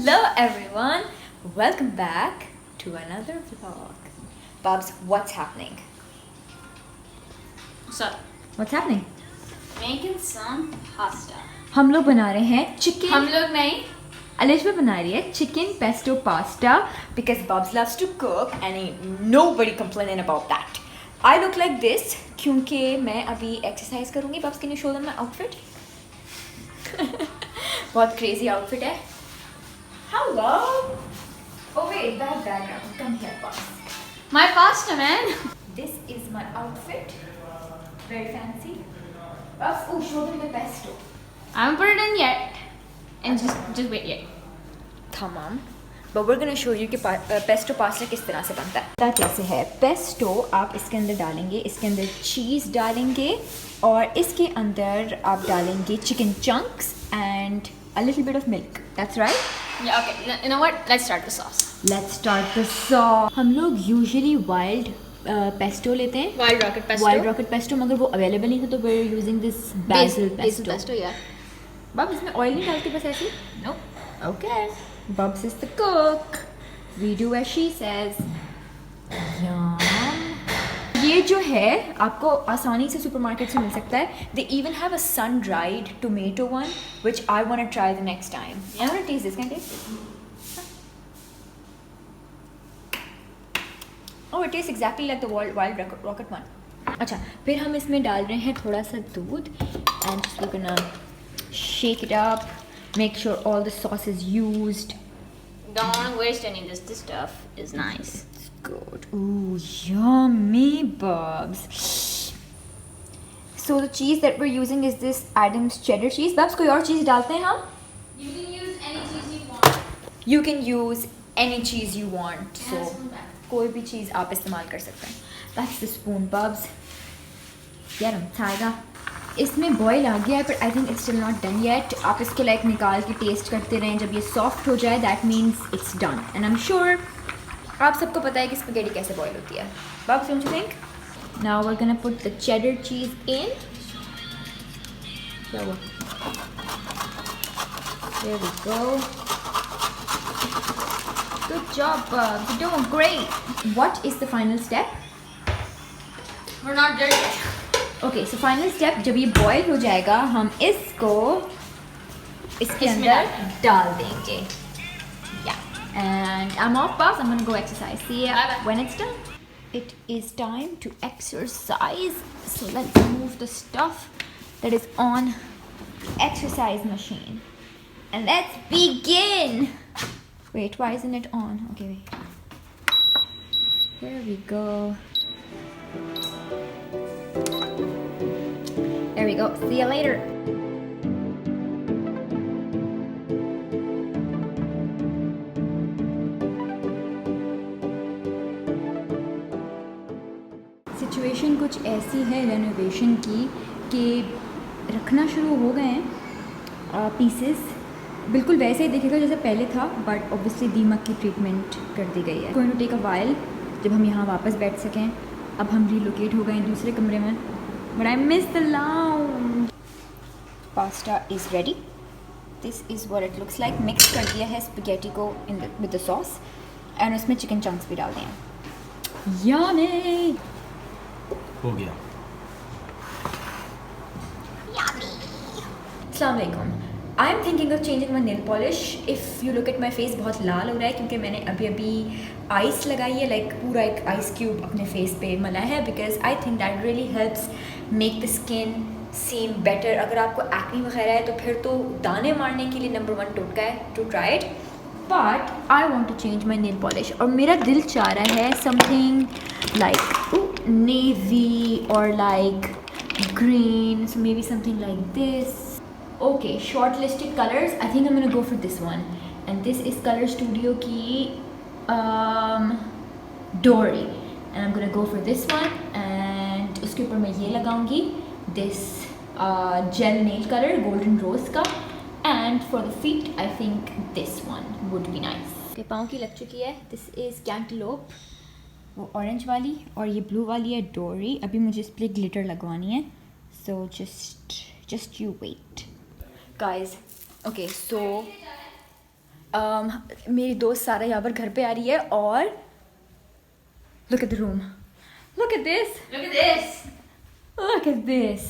Hello everyone, welcome back to another vlog. Bubs, what's happening? What's happening? Making some pasta. हम लोग बना रहे हैं चिकन. हम लोग नहीं. Alishma बना रही है chicken pesto pasta because Bubs loves to cook and ain't nobody complaining about that. I look like this क्योंकि मैं अभी exercise करूँगी. Bubs, can you show them my outfit? बहुत crazy outfit है. Hello. Oh wait, that background. Come here, Bubs. My pasta, man. This is my outfit. Very fancy. Bubs, oh, show them the pesto. I haven't put it in yet. And just wait yet. Come on. But we're gonna show you कि pesto pasta किस तरह से बनता है. कैसे है pesto? आप इसके अंदर डालेंगे, इसके अंदर cheese डालेंगे और इसके अंदर आप डालेंगे chicken chunks and a little bit of milk. That's right? Yeah, okay. You know what? Let's start the sauce. Let's start the sauce. हम लोग usually wild pesto लेते हैं. Wild rocket pesto. Wild rocket pesto, मगर वो available नहीं था तो we're using this basil pesto. Basil pesto, yeah. Bubs, इसमें oil नहीं डालती बस ऐसे? Nope. Okay. Bubs is the cook. We do as she says. Yum. ये जो है आपको आसानी से सुपरमार्केट से मिल सकता है. They even have a sun-dried tomato one, which I want to try the next time. I want to taste this. Can I taste it? Oh, it tastes exactly like the wild rocket one. अच्छा, फिर हम इसमें डाल रहे हैं थोड़ा सा दूध and just we're gonna shake it up. Make sure all the sauce is used. Don't want to waste any of this. This stuff is nice. It's good. Ooh, yummy, Bubs. So the cheese that we're using is this Adam's cheddar cheese. Bubs, कोई और चीज़ डालते हैं हम? You can use any cheese you want. You can use any cheese you want. So कोई भी चीज़ आप इस्तेमाल कर सकते हैं. That's the spoon, Bubs. Get him, Tiger. इसमें बॉयल आ गया है पर I think it's still not done yet. आप इसको लाइक निकाल के टेस्ट करते रहें. जब ये सॉफ्ट हो जाए that means it's done. And I am sure आप सबको पता है कि स्पैगेटी कैसे बॉयल होती है. Bubs, don't you think? Now we're gonna put the cheddar cheese in. क्या हुआ? There we go. Good job, Bubs. You're doing great. What is the final step? We're not there yet. Okay so final step, जब ये boil हो जाएगा हम इसको इसके अंदर डाल देंगे. या एंड आई एम ऑफ बस. I am gonna go exercise. See you when it's done. It is time to exercise. So let's move the stuff that is on exercise machine and let's begin. Wait, why isn't it on? Okay wait. Here we go. There we go. See you later. Situation कुछ ऐसी है renovation की कि रखना शुरू हो गए हैं पीसेस. बिल्कुल वैसे ही दिखेगा जैसे पहले था बट ऑब्वियसली दीमक की ट्रीटमेंट कर दी गई है. Going to take a while जब हम यहाँ वापस बैठ सकें. अब हम रिलोकेट हो गए हैं दूसरे कमरे में. But I miss the lounge. Pasta is ready. This is what it looks like. Mix कर दिया है spaghetti को with the sauce and उसमें chicken chunks भी डाल दिए हैं. Yummy. हो गया. Yummy. Assalamu alaikum. I'm thinking of changing my nail polish. If you look at my face, बहुत लाल हो रहा है क्योंकि मैंने अभी आइस लगाई है. लाइक पूरा एक आइस क्यूब अपने फेस पे मला है because I think that really helps make the skin seem better. अगर आपको एक्ने वगैरह है तो फिर तो दाने मारने के लिए नंबर 1 टोटका है to try it. But I want to change my nail polish और मेरा दिल चाह रहा है समथिंग लाइक नेवी और like green. So maybe something like this. Okay, shortlisted colors. I think I'm gonna go for this one, and this is Color Studio की Dory, and I'm gonna go for this one. And उसके ऊपर मैं ये लगाऊंगी this gel nail color golden rose का. And for the feet, I think this one would be nice. Okay, पाँव की लग चुकी है. This is Cantaloupe, वो orange वाली और ये blue वाली है Dory. अभी मुझे इस पर glitter लगवानी है. So just you wait. Guys, okay, so मेरी दोस्त सारा यहाँ पर घर पे आ रही है और look at the room. Look at this. Look at this. Look at this.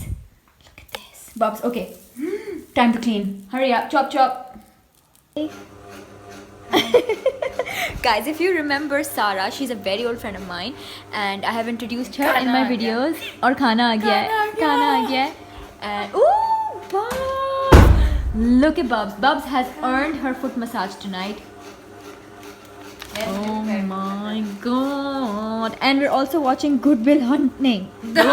Look at this. Bubs, okay. Time to clean. Hurry up. Chop, chop. Guys, if you remember Sarah, she's a very old friend of mine and I have introduced her in my videos. और खाना आ गया है. खाना आ गया है. And ooh, Bubs. Look at Bubs. Bubs has earned her foot massage tonight. Oh my god. And we're also watching Good Will Hunting. The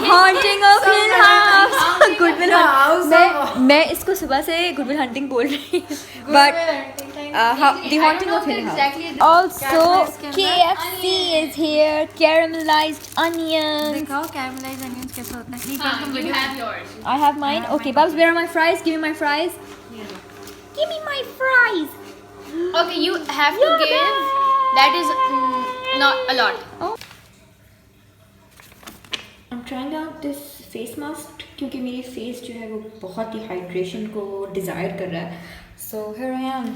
Haunting of Hill House. Good Will Hunting. मैं इसको सुबह से Good Will Hunting बोल रही हूँ. But The Haunting of Hill House. Also KFC is here. Caramelized onions. दिखाओ caramelized onions कैसे होता है. You have yours. I have mine. Okay, Babs, where are my fries? Give me my fries. Give me my fries. Okay, you have to give. That is not a lot. Oh. I'm trying out this face mask क्योंकि मेरी face जो है वो बहुत ही hydration को desire कर रहा है. So here I am,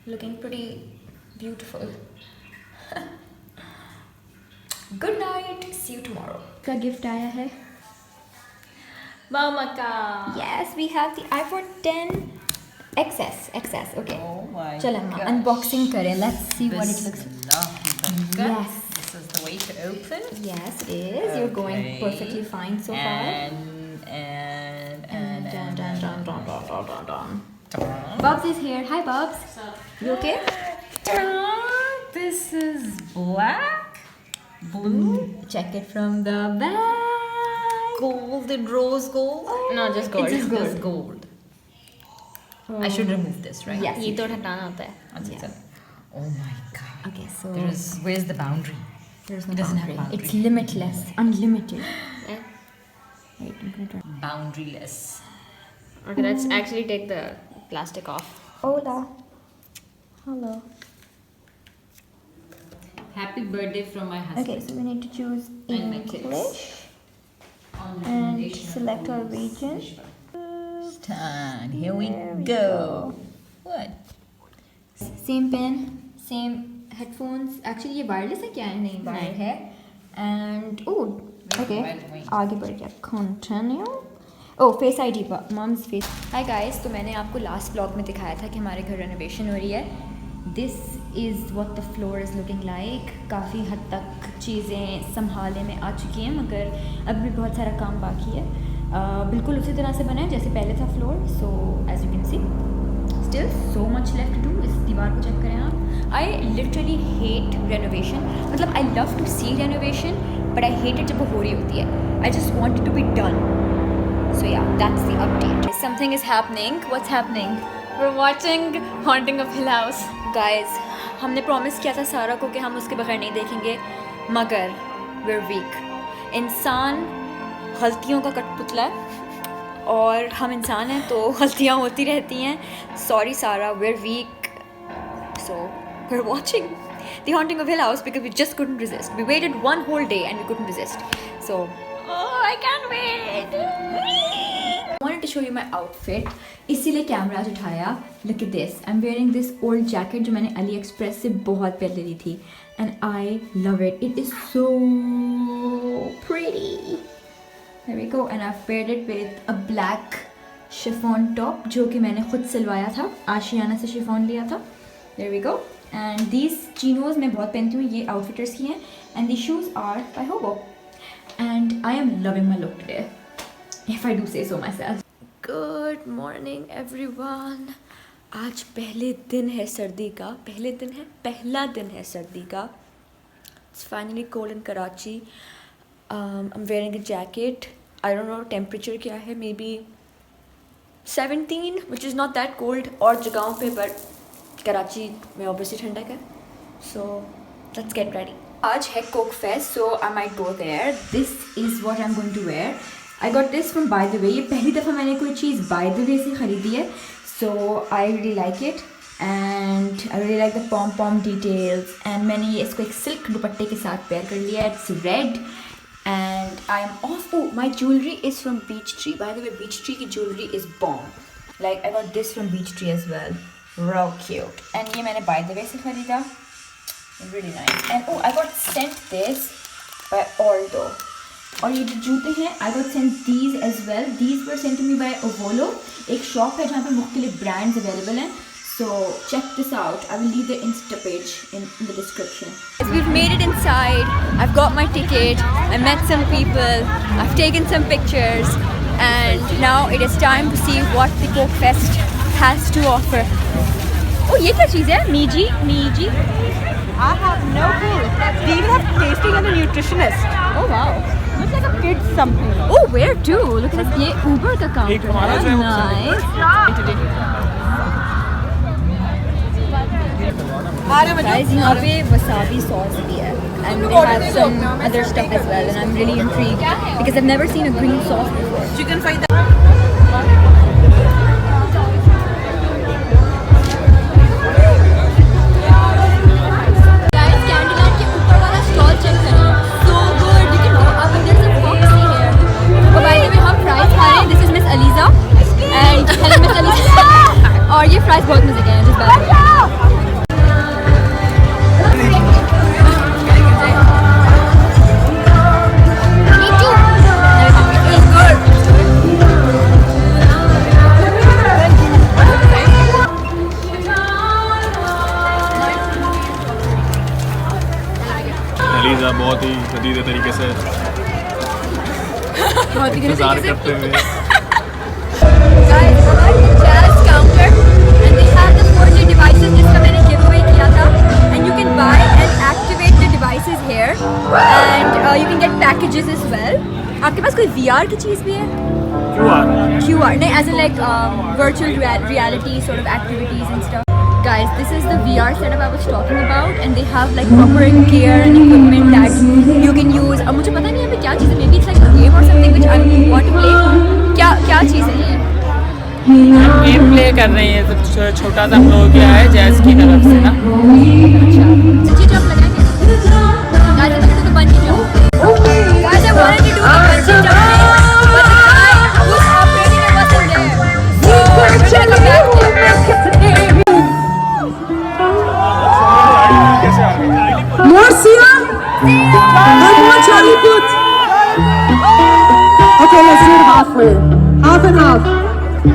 looking pretty beautiful. Good night. See you tomorrow. का gift आया है. Mama ka. Yes, we have the iPhone 10 XS. Okay. Oh my चल अम्मा unboxing करें. Let's see what it looks like. Yes. This is the way to open. Yes, it is. You're going Okay. perfectly fine so far. And Bubs is here. Hi, Bubs. You okay? this is black, blue, Check it from the back. golden rose gold. No, just gold. It's just gold. Just gold. I should remove this, right? Yes. ये तो हटाना होता है. That's Yeah. it. Oh my god. Okay, so Where's the boundary? there's no It doesn't have boundary. boundary. It's limitless, unlimited. Yeah. Wait, I'm gonna try. Boundaryless. Okay, let's actually take the plastic off. Hola. Hello. Happy birthday from my husband. Okay, so we need to choose And my kids. English On and recommendation of select our Louis region. Fishburne. Done. Here we There we go. go. What? Same pen, same headphones. Actually, ये wireless है क्या है? नहीं, wired है. And oh, okay. wait. आगे बढ़ गया. Continue. Oh, Face ID पर Mom's face. Hi guys, तो मैंने आपको last vlog में दिखाया था कि हमारे घर renovation हो रही है. This is what the floor is looking like. काफ़ी हद तक चीज़ें संभालने में आ चुकी हैं मगर अभी भी बहुत सारा काम बाकी है. बिल्कुल उसी तरह से बना है जैसे पहले था floor. So as you can see still so much left to do. इस दीवार को चेक करें आप. I literally hate renovation. मतलब I love to see renovation but I hate it जब वो हो रही होती है. I just want it to be done. So yeah that's the update. Something is happening. What's happening? We're watching Haunting of Hill House. Guys हमने promise किया था सारा को कि हम उसके बगैर नहीं देखेंगे मगर वी आर वीक. इंसान गलतियों का कठपुतला है और हम इंसान हैं तो गलतियाँ होती रहती हैं. Sorry Sara, we are weak. So we are watching the Haunting of Hill House because we just couldn't resist. We waited one whole day and we couldn't resist. So Oh, I can't wait. I wanted to show you my outfit. इसीलिए camera उठाया. Look at this. I'm wearing this old jacket जो मैंने AliExpress से बहुत पहले ली थी. And I love it. It is so pretty. There we go. And I've paired it with a black chiffon top जो कि मैंने खुद सिलवाया था. आशियाना से chiffon लिया था. There we go. And these chinos मैं बहुत पहनती हूँ. ये outfitters की हैं. And these shoes are by Hobo. And I am loving my look today, if I do say so myself. Good morning everyone. आज पहले दिन है सर्दी का. पहला दिन है सर्दी का. It's finally cold in Karachi. I'm wearing a jacket. I don't know temperature क्या है. Maybe 17, which is not that cold. और जगहों पे पर कराची में obviously ठंडक है. So let's get ready. आज है Coke fest so I might go there. This is what I'm going to wear. I got this from By The Way. ये पहली दफ़ा मैंने कोई चीज़ By The Way से ख़रीदी है. So I really like it and I really like the pom-pom details. And मैंने ये इसको एक सिल्क दुपट्टे के साथ पेयर कर लिया. It's red and I am off. Oh, my jewelry is from Beach Tree. By the way, Beach Tree की jewelry is bomb. Like I got this from Beach Tree as well. Real cute. And ये मैंने by the way से खरीदा. Really nice. And oh, I got sent this by Aldo. और ये जो जूते हैं I got sent these as well. These were sent to me by Ovolo. एक शॉप है जहाँ पे मुख्तलिफ ब्रांड्स अवेलेबल हैं. So check this out. I will leave the Insta page in the description. We've made it inside. I've got my ticket. I met some people. I've taken some pictures. And now it is time to see what the Coke Fest has to offer. Oh, ये क्या चीज़ है? Miji? I have no clue. They even have tasting and a nutritionist. Oh wow. Looks like a kid's something. Oh, where to? Look at this. ये Uber का counter है. Nice. Guys, यहाँ पे wasabi sauce भी है. And they have some other stuff as well. And I'm really intrigued because I've never seen a green sauce before. Chicken fried. और ये fries बहुत मजे के हैं जिस बात में एलिज़ा बहुत ही लजीज तरीके से इंतजार करते हुए जिसका मैंने गिव अवे किया था and you can buy and activate the devices here and you can get packages as well. आपके पास कोई VR की चीज़ भी है? QR नहीं, as in like virtual reality sort of activities and stuff. Guys, this is the VR setup I was talking about and they have like proper gear and equipment that you can use. अब मुझे पता नहीं है अभी क्या चीज़ है, maybe it's like a game or something which I want to play. क्या चीज़ है ये? गेम प्ले कर रहे हैं तो छोटा सा फ्लो किया है जैज की तरफ से ना. सच्ची जंप लगाएंगे? गाइस अगर तो bungee jump. Guys I wanted to do the bungee jumping but the guy who's operating it wasn't there. So we're gonna come back there. More Sia? And more Charlie Puth? Okay, let's do it halfway. Half and half.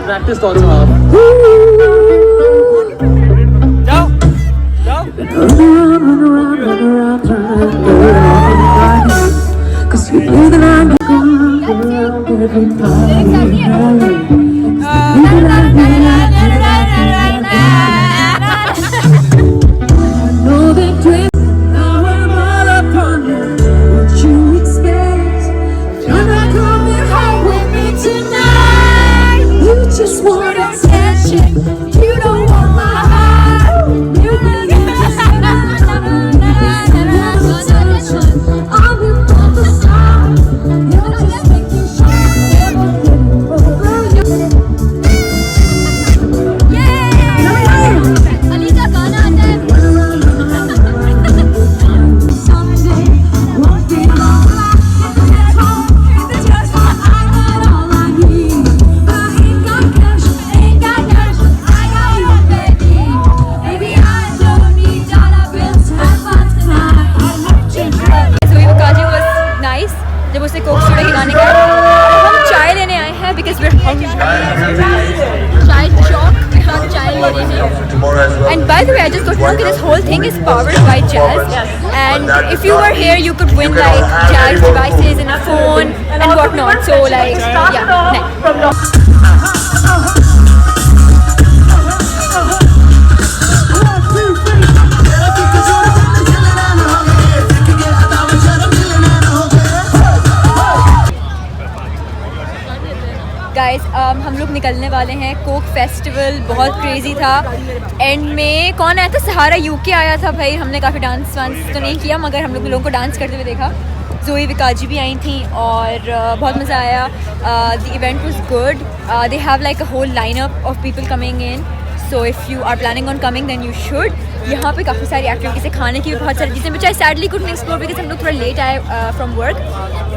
Practice also half. Cause you know that I'm around every time. Know that dream. Now I'm all upon you. What you expect? You're not coming home with me tonight. You just want attention. You don't want my heart. You don't just I'm on the side. You're just making sure. ELISA गाना आता है. Someday won't be long. At home, it's just I got all I need. I ain't got cash, I got you, baby. Baby, I don't need dollar bills. Have fun tonight. I want you, baby. So Kaji was nice जब उसने Coke soda खिलाने का. हम चाय लेने आए हैं because we're hungry. चाय चौक हम चाय ले रहे हैं. And by the way, I just got to know that this whole thing is powered by Jazz. And if you were here, you could win like Jazz devices and a phone and whatnot. So like, yeah, nice. Guys हम लोग निकलने वाले हैं. Coke festival बहुत crazy था. And में कौन आया था? सहारा यूके आया था भाई. हमने काफ़ी डांस वांस तो नहीं किया मगर हम लोगों को डांस करते हुए देखा. जोई विकाजी भी आई थी और बहुत मज़ा आया. The event was good. They have like a whole lineup of people coming in. So if you are planning on coming then you should. यहाँ पे काफ़ी सारी एक्टिविटीज़ है, खाने की भी बहुत सारी चीज़ें, विच आई सैडली कुडंट एक्सप्लोर बिकॉज हम लोग थोड़ा लेट आए from work.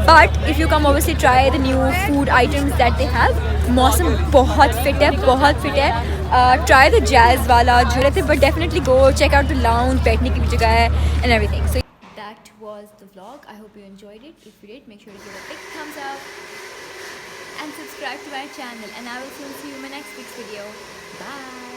But if you come, obviously try the new food items that they have. मौसम बहुत fit है, बहुत fit है. Try the jazz वाला झूले थे, but definitely go check out the lounge, बैठने की भी जगह है and everything. So that was the vlog. I hope you enjoyed it. If you did, make sure to give a big thumbs up and subscribe to my channel. And I will soon see you in my next week's video. Bye.